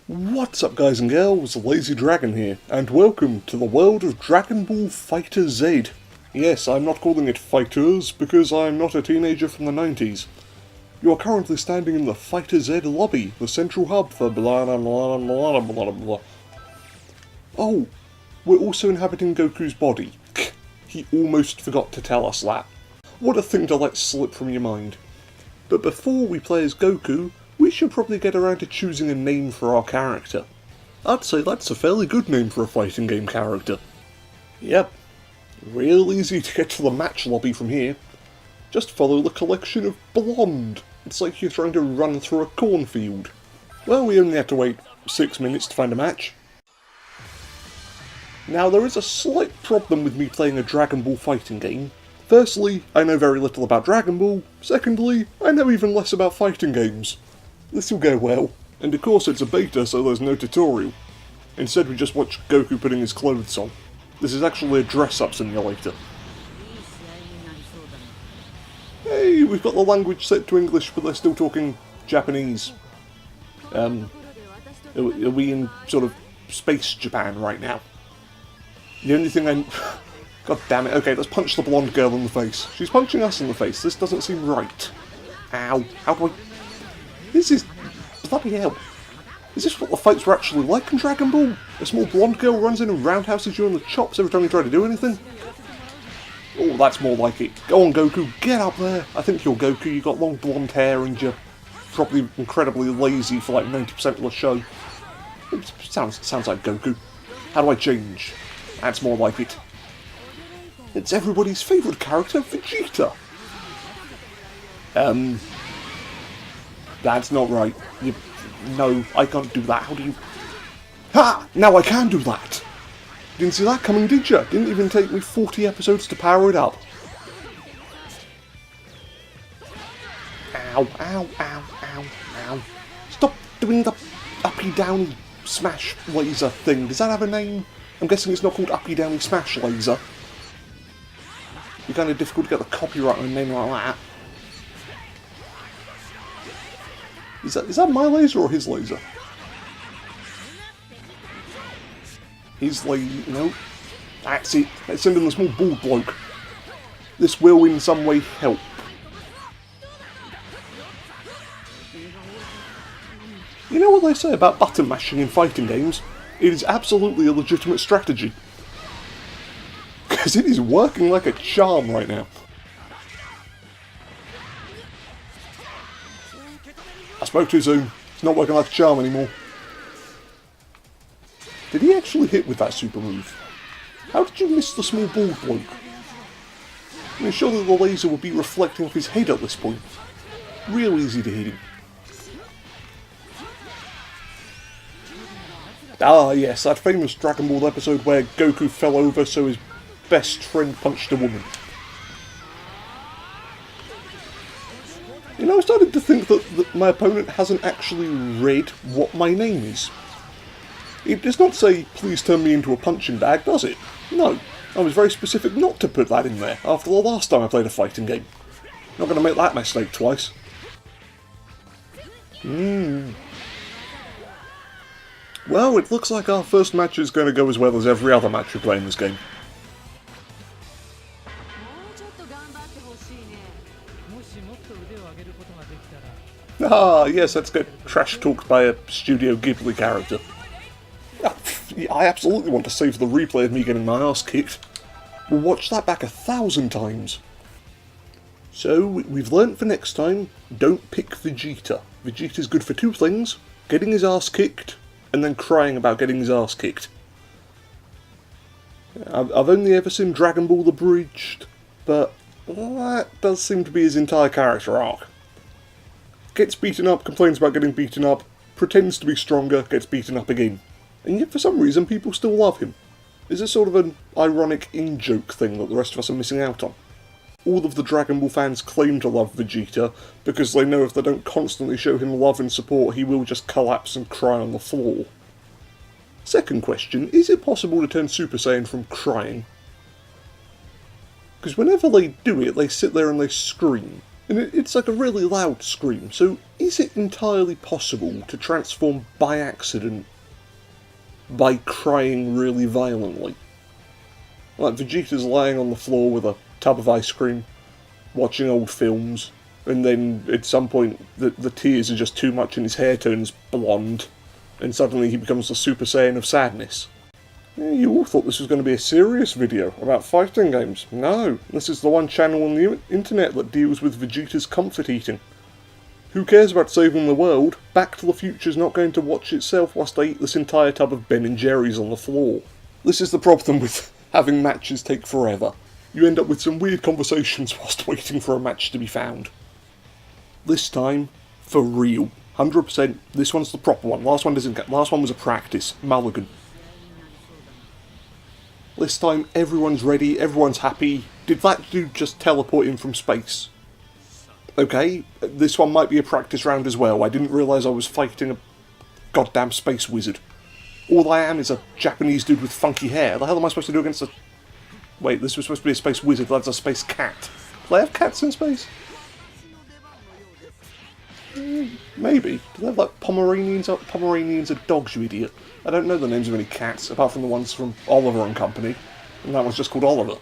What's up guys and girls, Lazy Dragon here, and welcome to the world of Dragon Ball FighterZ. Yes, I'm not calling it FighterZ because I'm not a teenager from the 90s. You are currently standing in the FighterZ lobby, the central hub for blah blah blah blah blah blah. Oh, we're also inhabiting Goku's body. He almost forgot to tell us that. What a thing to let slip from your mind. But before we play as Goku, we should probably get around to choosing a name for our character. I'd say that's a fairly good name for a fighting game character. Yep, real easy to get to the match lobby from here. Just follow the collection of blonde. It's like you're trying to run through a cornfield. Well, we only had to wait 6 minutes to find a match. Now, there is a slight problem with me playing a Dragon Ball fighting game. Firstly, I know very little about Dragon Ball. Secondly, I know even less about fighting games. This will go well. And of course it's a beta, so there's no tutorial. Instead we just watch Goku putting his clothes on. This is actually a dress-up simulator. Hey, we've got the language set to English, but they're still talking Japanese. Are we in sort of space Japan right now? The only thing God damn it, okay, let's punch the blonde girl in the face. She's punching us in the face, this doesn't seem right. Ow, how do I... This is... bloody hell. Is this what the fights were actually like in Dragon Ball? A small blonde girl runs in and roundhouses you on the chops every time you try to do anything? Oh, that's more like it. Go on, Goku, get up there. I think you're Goku, you got long blonde hair and you're probably incredibly lazy for like 90% of the show. It sounds like Goku. How do I change? That's more like it. It's everybody's favourite character, Vegeta. That's not right. No, I can't do that. How do you... Ha! Now I can do that! Didn't see that coming, did ya? Didn't even take me 40 episodes to power it up. Ow, ow, ow, ow, ow. Stop doing the uppy-downy smash laser thing. Does that have a name? I'm guessing it's not called uppy-downy smash laser. It'd be kind of difficult to get the copyright on a name like that. Is that my laser or his laser? His laser, no. That's it. Let's send in the small bald bloke. This will in some way help. You know what they say about button mashing in fighting games? It is absolutely a legitimate strategy. Because it is working like a charm right now. I spoke too soon. It's not working like a charm anymore. Did he actually hit with that super move? How did you miss the small bald bloke? I mean, surely the laser would be reflecting off his head at this point. Real easy to hit him. Ah yes, that famous Dragon Ball episode where Goku fell over so his best friend punched a woman. You know, I started to think that my opponent hasn't actually read what my name is. It does not say, please turn me into a punching bag, does it? No. I was very specific not to put that in there after the last time I played a fighting game. Not going to make that mistake twice. Well, it looks like our first match is going to go as well as every other match we play in this game. Ah, yes, let's get trash talked by a Studio Ghibli character. I absolutely want to save the replay of me getting my ass kicked. We'll watch that back 1,000 times. So, we've learnt for next time, don't pick Vegeta. Vegeta's good for two things, getting his ass kicked, and then crying about getting his ass kicked. I've only ever seen Dragon Ball Abridged, but that does seem to be his entire character arc. Gets beaten up, complains about getting beaten up, pretends to be stronger, gets beaten up again. And yet for some reason people still love him. Is this sort of an ironic in-joke thing that the rest of us are missing out on? All of the Dragon Ball fans claim to love Vegeta, because they know if they don't constantly show him love and support he will just collapse and cry on the floor. Second question, is it possible to turn Super Saiyan from crying? Because whenever they do it, they sit there and they scream. And it's like a really loud scream, so is it entirely possible to transform by accident by crying really violently? Like Vegeta's lying on the floor with a tub of ice cream, watching old films, and then at some point the tears are just too much and his hair turns blonde, and suddenly he becomes the Super Saiyan of sadness. Yeah, you all thought this was going to be a serious video about fighting games. No, this is the one channel on the internet that deals with Vegeta's comfort eating. Who cares about saving the world? Back to the Future's not going to watch itself whilst I eat this entire tub of Ben & Jerry's on the floor. This is the problem with having matches take forever. You end up with some weird conversations whilst waiting for a match to be found. This time, for real. 100%, this one's the proper one. Last one was a practice. Mulligan. This time, everyone's ready, everyone's happy. Did that dude just teleport in from space? Okay, this one might be a practice round as well. I didn't realise I was fighting a goddamn space wizard. All I am is a Japanese dude with funky hair. The hell am I supposed to do against a... Wait, this was supposed to be a space wizard, that's a space cat. Do they have cats in space? Maybe. Do they have like Pomeranians? Pomeranians are dogs, you idiot. I don't know the names of any cats, apart from the ones from Oliver and Company. And that one's just called Oliver.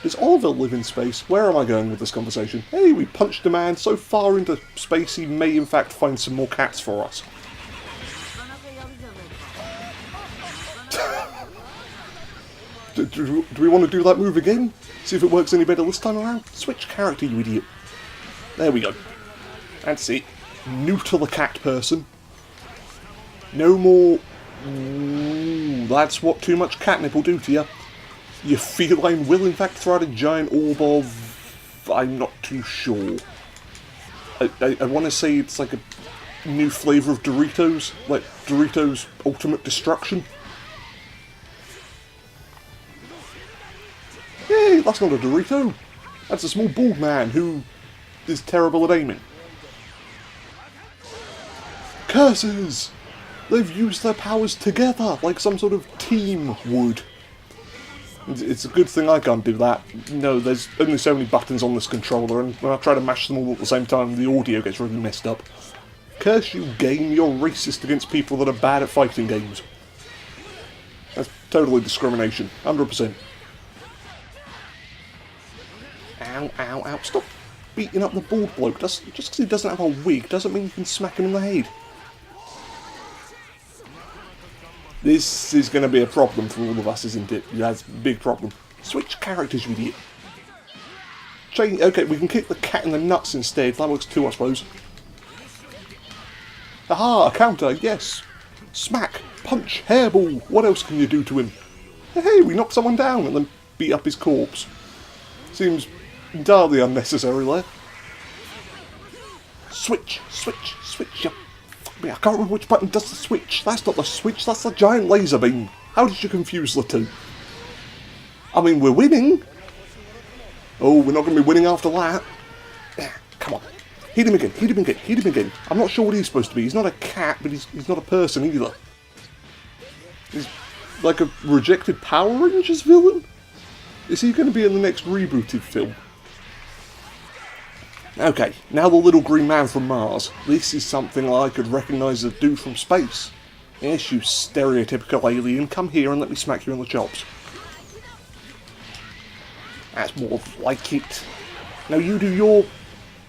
Does Oliver live in space? Where am I going with this conversation? Hey, we punched a man so far into space he may in fact find some more cats for us. do we want to do that move again? See if it works any better this time around? Switch character, you idiot. There we go. That's it. New to the cat person. No more... Ooh, that's what too much catnip will do to you. Your feline will in fact throw out a giant orb of... I'm not too sure. I want to say it's like a new flavour of Doritos. Like Doritos Ultimate Destruction. Hey, that's not a Dorito. That's a small bald man who is terrible at aiming. Curses! They've used their powers together, like some sort of team would. It's a good thing I can't do that. No, there's only so many buttons on this controller, and when I try to mash them all at the same time, the audio gets really messed up. Curse you, game, you're racist against people that are bad at fighting games. That's totally discrimination, 100%. Ow, ow, ow, stop beating up the bald bloke. Just because he doesn't have a wig doesn't mean you can smack him in the head. This is going to be a problem for all of us, isn't it? That's a big problem. Switch characters, you idiot. Okay, we can kick the cat in the nuts instead. That works too, I suppose. Aha, a counter, yes. Smack, punch, hairball. What else can you do to him? Hey, we knocked someone down and then beat up his corpse. Seems entirely unnecessary there. Switch, switch, switch. I can't remember which button does the switch. That's not the switch, that's the giant laser beam. How did you confuse the two? I mean, we're winning. Oh, we're not going to be winning after that. Come on. Hit him again, hit him again, hit him again. I'm not sure what he's supposed to be. He's not a cat, but he's not a person either. He's like a rejected Power Rangers villain? Is he going to be in the next rebooted film? Okay, now the little green man from Mars. This is something I could recognise as a dude from space. Yes, you stereotypical alien, come here and let me smack you in the chops. That's more like it. Now you do your...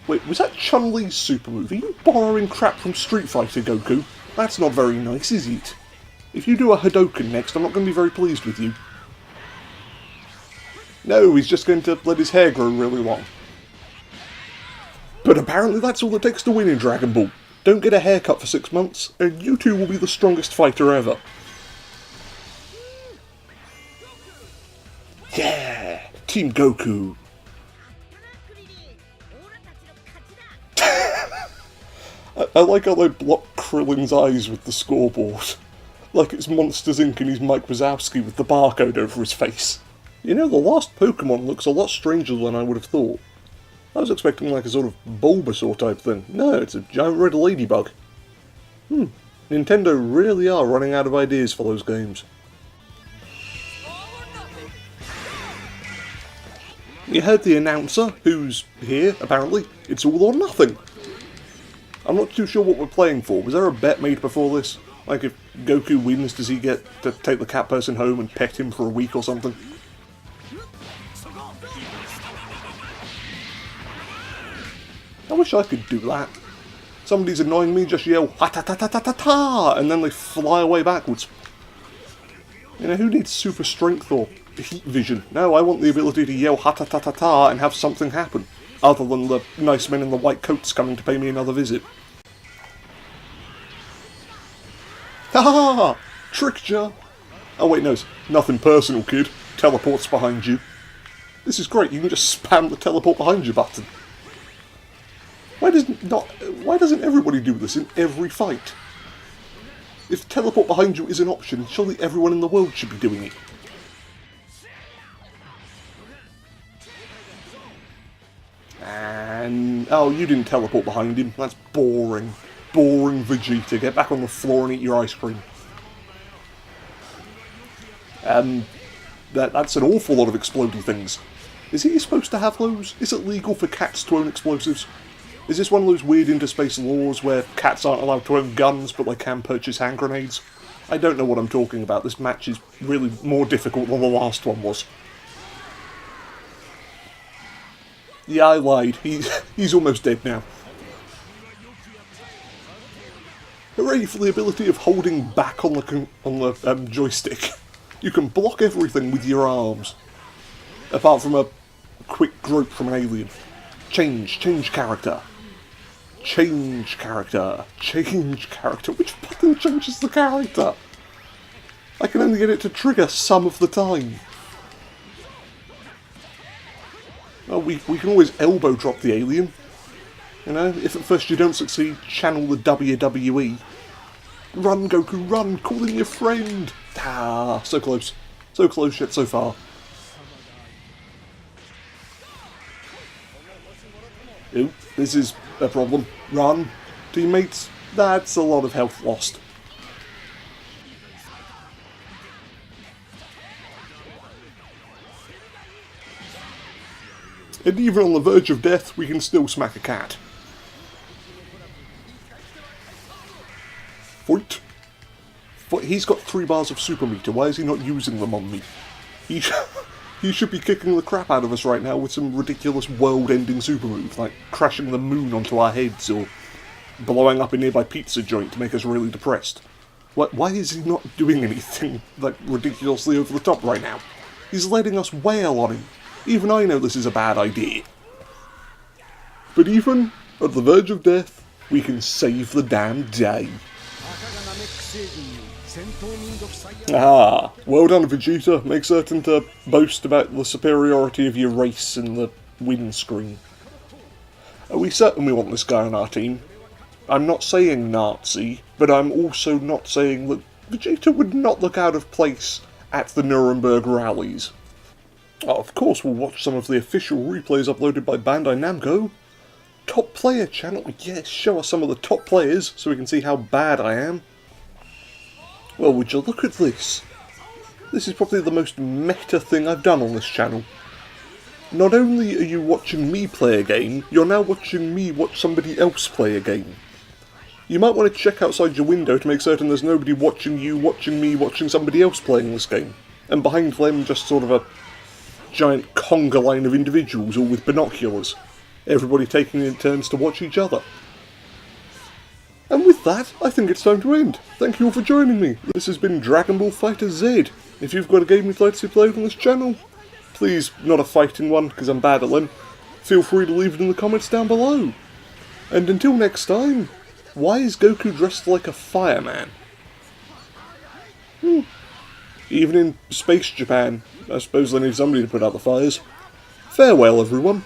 Wait, was that Chun-Li's super move? Are you borrowing crap from Street Fighter, Goku? That's not very nice, is it? If you do a Hadoken next, I'm not going to be very pleased with you. No, he's just going to let his hair grow really long. But apparently that's all it takes to win in Dragon Ball. Don't get a haircut for 6 months, and you two will be the strongest fighter ever. Yeah! Team Goku! I like how they block Krillin's eyes with the scoreboard. Like it's Monsters Inc. and he's Mike Wazowski with the barcode over his face. You know, the last Pokemon looks a lot stranger than I would have thought. I was expecting like a sort of Bulbasaur type thing. No, it's a giant red ladybug. Nintendo really are running out of ideas for those games. You heard the announcer, who's here, apparently. It's all or nothing. I'm not too sure what we're playing for. Was there a bet made before this? Like, if Goku wins, does he get to take the cat person home and pet him for a week or something? I wish I could do that. Somebody's annoying me, just yell ha-ta-ta-ta-ta-ta-ta, and then they fly away backwards. You know, who needs super strength or heat vision? No, I want the ability to yell ha-ta-ta-ta-ta and have something happen, other than the nice men in the white coats coming to pay me another visit. Ha-ha-ha! Tricked ya! Oh wait, no, it's nothing personal, kid. Teleport's behind you. This is great, you can just spam the teleport behind you button. Why doesn't everybody do this in every fight? If teleport behind you is an option, surely everyone in the world should be doing it. And... oh, you didn't teleport behind him. That's boring. Boring Vegeta. Get back on the floor and eat your ice cream. That's an awful lot of exploding things. Is he supposed to have those? Is it legal for cats to own explosives? Is this one of those weird interspace laws where cats aren't allowed to own guns but they can purchase hand grenades? I don't know what I'm talking about. This match is really more difficult than the last one was. Yeah, I lied. He's almost dead now. Hooray for the ability of holding back on the joystick. You can block everything with your arms. Apart from a quick grope from an alien. Change character. Change character. Change character. Which button changes the character? I can only get it to trigger some of the time. Oh, we can always elbow drop the alien. You know, if at first you don't succeed, channel the WWE. Run, Goku, run! Call in your friend! Ah, so close. So close yet so far. Ooh, this is a problem. Run, teammates. That's a lot of health lost. And even on the verge of death, we can still smack a cat. Fight. He's got 3 bars of super meter. Why is he not using them on me? He should be kicking the crap out of us right now with some ridiculous world-ending super move, like crashing the moon onto our heads or blowing up a nearby pizza joint to make us really depressed. Why is he not doing anything like ridiculously over the top right now? He's letting us wail on him. Even I know this is a bad idea. But even at the verge of death, we can save the damn day. Ah, well done Vegeta. Make certain to boast about the superiority of your race in the windscreen. Are we certain we want this guy on our team? I'm not saying Nazi, but I'm also not saying that Vegeta would not look out of place at the Nuremberg rallies. Oh, of course we'll watch some of the official replays uploaded by Bandai Namco. Top player channel, yes, show us some of the top players so we can see how bad I am. Well, would you look at this? This is probably the most meta thing I've done on this channel. Not only are you watching me play a game, you're now watching me watch somebody else play a game. You might want to check outside your window to make certain there's nobody watching you, watching me, watching somebody else playing this game. And behind them just sort of a giant conga line of individuals, all with binoculars. Everybody taking it in turns to watch each other. And with that, I think it's time to end. Thank you all for joining me. This has been Dragon Ball FighterZ. If you've got a game you'd like to see played on this channel, please, not a fighting one, because I'm bad at them, feel free to leave it in the comments down below. And until next time, why is Goku dressed like a fireman? Even in Space Japan, I suppose they need somebody to put out the fires. Farewell, everyone.